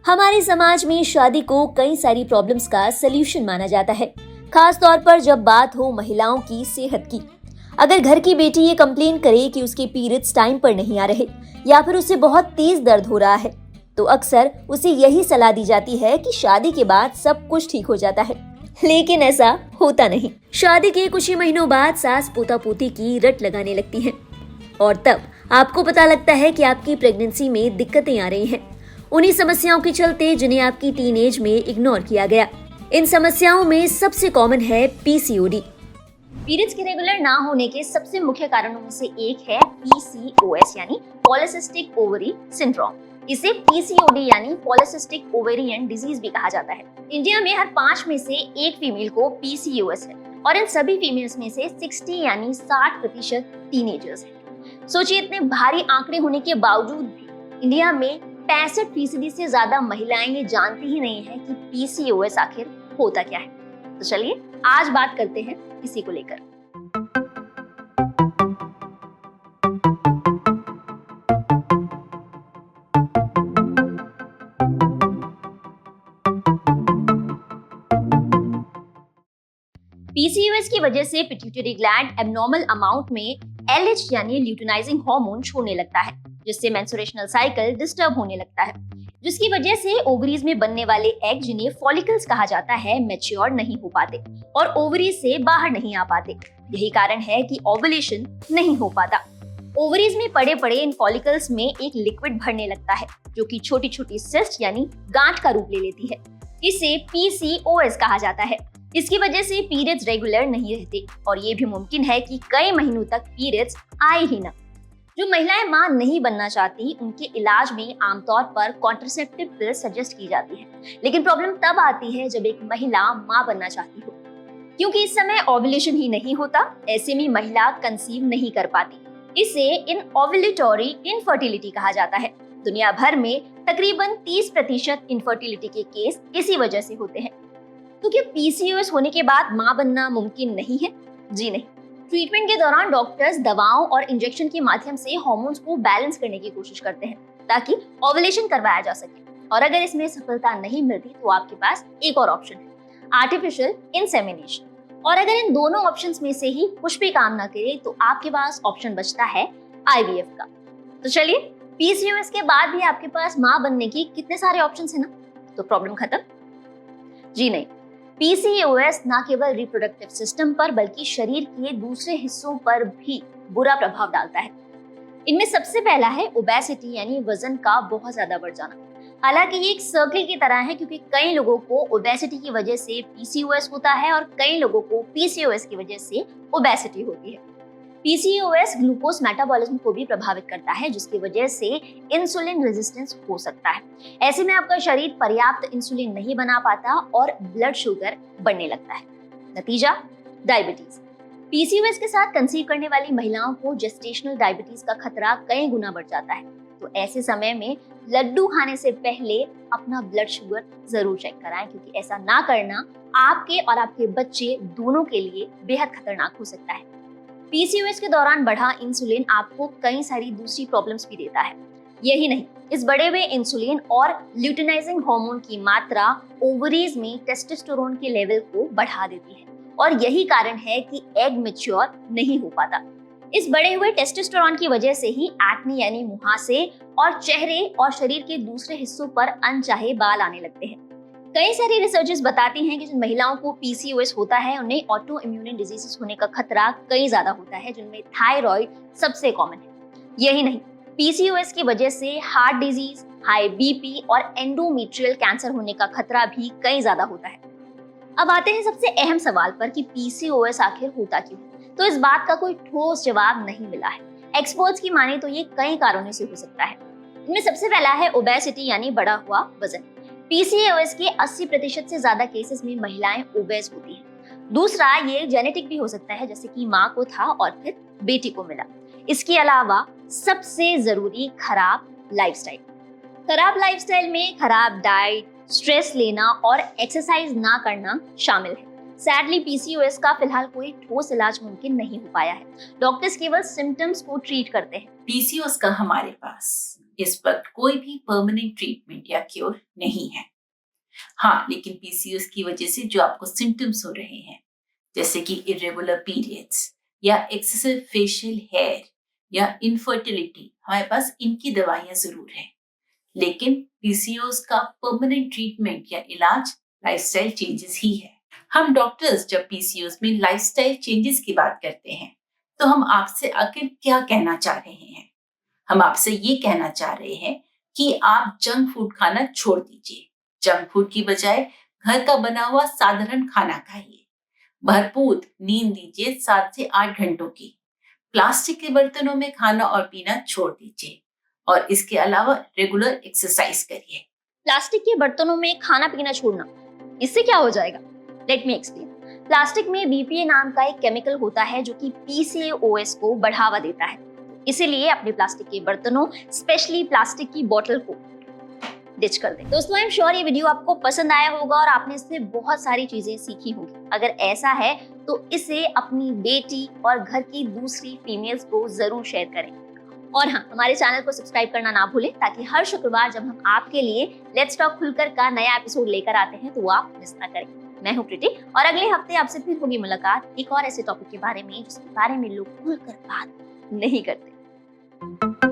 हमारे समाज में शादी को कई सारी प्रॉब्लम्स का सलूशन माना जाता है, खास तौर पर जब बात हो महिलाओं की सेहत की। अगर घर की बेटी ये कंप्लेन करे कि उसके पीरियड्स टाइम पर नहीं आ रहे या फिर उसे बहुत तेज दर्द हो रहा है, तो अक्सर उसे यही सलाह दी जाती है कि शादी के बाद सब कुछ ठीक हो जाता है। लेकिन ऐसा होता नहीं। शादी के कुछ ही महीनों बाद सास पोता पोती की रट लगाने लगती हैं और तब आपको पता लगता है कि आपकी प्रेगनेंसी में दिक्कतें आ रही हैं। उन्हीं समस्याओं के चलते जिन्हें आपकी टीनेज में इग्नोर किया गया। इन समस्याओं में सबसे कॉमन है पीसीओडी। पीरियड्स के रेगुलर ना होने के सबसे मुख्य कारणों में से एक है पीसीओएस यानी पॉलिसिस्टिक ओवरी सिंड्रोम। इसे पीसीओडी यानी पॉलिसिस्टिक ओवेरियन डिजीज भी कहा जाता है। इंडिया में हर 5 में से एक फीमेल को पीसीओएस है और इन सभी फीमेल्स में से 60 यानी 60% टीनेजर्स हैं। सोचिए, इतने भारी आंकड़े होने के बावजूद भी इंडिया में 65% से ज्यादा महिलाएं ये जानती ही नहीं है कि पीसीओएस आखिर होता क्या है। तो चलिए आज बात करते हैं इसी को लेकर। पीसीओएस की वजह से पिट्यूटरी ग्लैंड एब्नॉर्मल अमाउंट में एलएच यानी ल्यूटिनाइजिंग हार्मोन छोड़ने लगता है, जिससे मेंस्ट्रुएशनल साइकिल डिस्टर्ब होने लगता है, जिसकी वजह से ओवरीज में बनने वाले एग, जिन्हें फॉलिकल्स कहा जाता है, मैच्योर नहीं हो पाते और ओवरीज से बाहर नहीं आ पाते। यही कारण है कि ओवुलेशन नहीं हो पाता। ओवरीज में पड़े पड़े इन फॉलिकल्स में एक लिक्विड भरने लगता है, जो कि छोटी छोटी सिस्ट यानी गांठ का रूप ले लेती है। इसे पीसीओएस कहा जाता है। इसकी वजह से पीरियड्स रेगुलर नहीं रहते और ये भी मुमकिन है कि कई महीनों तक पीरियड्स आए ही ना। जो महिलाएं मां नहीं बनना चाहती, उनके इलाज में आमतौर पर कॉन्ट्रासेप्टिव पिल सजेस्ट की जाती है, लेकिन प्रॉब्लम तब आती है जब एक महिला मां बनना चाहती हो, क्योंकि इस समय ओव्यूलेशन ही नहीं होता। ऐसे में महिला कंसीव नहीं कर पाती। इसे ओव्यूलेटरी इनफर्टिलिटी कहा जाता है। दुनिया भर में तकरीबन 30% इनफर्टिलिटी के केस इसी वजह से होते हैं। तो क्या पीसीओएस होने के बाद मां बनना मुमकिन नहीं है? जी नहीं। ट्रीटमेंट के दौरान डॉक्टर्स दवाओं और इंजेक्शन के माध्यम से हार्मोन्स को बैलेंस करने की कोशिश करते हैं ताकि ओवुलेशन करवाया जा सके। और अगर इसमें सफलता नहीं मिलती तो आपके पास एक और ऑप्शन है, आर्टिफिशियल इंसेमिनेशन। और अगर इन दोनों ऑप्शंस में से ही कुछ भी काम ना करे तो आपके पास ऑप्शन बचता है आईवीएफ का। तो चलिए, पीसीओएस के बाद भी आपके पास मां बनने की कितने सारे ऑप्शंस है ना, तो प्रॉब्लम खत्म? जी नहीं। पीसीओएस न केवल रिप्रोडक्टिव सिस्टम पर बल्कि शरीर के दूसरे हिस्सों पर भी बुरा प्रभाव डालता है। इनमें सबसे पहला है ओबेसिटी यानी वजन का बहुत ज्यादा बढ़ जाना। हालांकि ये एक सर्कल की तरह है, क्योंकि कई लोगों को ओबेसिटी की वजह से पीसीओएस होता है और कई लोगों को पीसीओएस की वजह से ओबेसिटी होती है। पीसीओएस ग्लूकोज मेटाबॉलिज्म को भी प्रभावित करता है, जिसकी वजह से इंसुलिन रेजिस्टेंस हो सकता है। ऐसे में आपका शरीर पर्याप्त इंसुलिन नहीं बना पाता और ब्लड शुगर बढ़ने लगता है। नतीजा, डायबिटीज। पीसीओएस के साथ कंसीव करने वाली महिलाओं को जेस्टेशनल डायबिटीज का खतरा कई गुना बढ़ जाता है। तो ऐसे समय में लड्डू खाने से पहले अपना ब्लड शुगर जरूर चेक कराएं, क्योंकि ऐसा ना करना आपके और आपके बच्चे दोनों के लिए बेहद खतरनाक हो सकता है। पीसीओएस के दौरान बढ़ा इंसुलिन आपको कई सारी दूसरी प्रॉब्लम्स भी देता है। यही नहीं, इस बढ़े हुए इंसुलिन और ल्यूटिनाइजिंग हार्मोन की मात्रा ओवरीज में टेस्टोस्टेरोन के लेवल को बढ़ा देती है और यही कारण है कि एग मैच्योर नहीं हो पाता। इस बढ़े हुए टेस्टोस्टेरोन की वजह से ही एक्ने यानी मुहासे और चेहरे और शरीर के दूसरे हिस्सों पर अनचाहे बाल आने लगते हैं। कई सारी रिसर्चेस बताती हैं कि जिन महिलाओं को पीसीओएस होता है उन्हें ऑटो इम्यून डिजीजेस होने का खतरा कई ज्यादा होता है, जिनमें थायराइड सबसे कॉमन है। यही नहीं, पीसीओएस की वजह से हार्ट डिजीज, हाई बीपी और एंडोमेट्रियल कैंसर होने का खतरा भी कई ज्यादा होता है। अब आते हैं सबसे अहम सवाल पर कि पीसीओएस आखिर होता क्यों? तो इस बात का कोई ठोस जवाब नहीं मिला है। एक्सपर्ट्स की माने तो ये कई कारणों से हो सकता है। इनमें सबसे पहला है ओबेसिटी यानी बढ़ा हुआ वजन। पीसीओएस के 80% से ज्यादा केसेस में महिलाएं ओबेस होती हैं। दूसरा, ये जेनेटिक भी हो सकता है, जैसे कि माँ को था और फिर बेटी को मिला। इसके अलावा सबसे जरूरी खराब लाइफस्टाइल। खराब लाइफस्टाइल में खराब डाइट, स्ट्रेस लेना और एक्सरसाइज ना करना शामिल है। सैडली पीसीओएस का फिलहाल कोई ठोस इलाज मुमकिन नहीं हो पाया है। डॉक्टर्स केवल सिम्टम्स को ट्रीट करते हैं। पीसीओएस का हमारे पास इस वक्त कोई भी परमानेंट ट्रीटमेंट या क्योर नहीं है। हाँ, लेकिन पीसीओएस की वजह से जो आपको सिम्टम्स हो रहे हैं, जैसे कि इरेगुलर पीरियड्स या एक्सेसिव फेशियल हेयर या इनफर्टिलिटी, हमारे पास इनकी दवाइयां जरूर हैं। लेकिन पीसीओएस का परमानेंट ट्रीटमेंट या इलाज लाइफस्टाइल चेंजेस ही है। हम डॉक्टर्स जब पीसीओएस में लाइफस्टाइल चेंजेस की बात करते हैं, तो हम आपसे आखिर क्या कहना चाह रहे हैं? हम आपसे ये कहना चाह रहे हैं कि आप जंक फूड खाना छोड़ दीजिए। जंक फूड की बजाय घर का बना हुआ साधारण खाना खाइए। भरपूर नींद लीजिए 7 से 8 घंटों की। प्लास्टिक के बर्तनों में खाना और पीना छोड़ दीजिए और इसके अलावा रेगुलर एक्सरसाइज करिए। प्लास्टिक के बर्तनों में खाना पीना छोड़ना, इससे क्या हो जाएगा? Let me explain. प्लास्टिक में बीपीए नाम का एक केमिकल होता है जो कि पीसीओएस को बढ़ावा देता है। इसीलिए अपने प्लास्टिक के बर्तनों, स्पेशली प्लास्टिक की बोतल को डिच कर दें। दोस्तों, आई एम श्योर ये वीडियो आपको पसंद आया होगा और आपने इससे बहुत सारी चीजें सीखी होंगी। अगर ऐसा है तो इसे अपनी बेटी और घर की दूसरी फीमेल्स को जरूर शेयर करें। और हाँ, हमारे चैनल को सब्सक्राइब करना ना भूलें ताकि हर शुक्रवार जब हम आपके लिए लेट्स टॉक खुलकर का नया एपिसोड लेकर आते हैं तो वो आप मिस ना करें। मैं हूँ प्रीति और अगले हफ्ते आपसे फिर होगी मुलाकात एक और ऐसे टॉपिक के बारे में जिसके बारे में लोग खुलकर बात नहीं करते।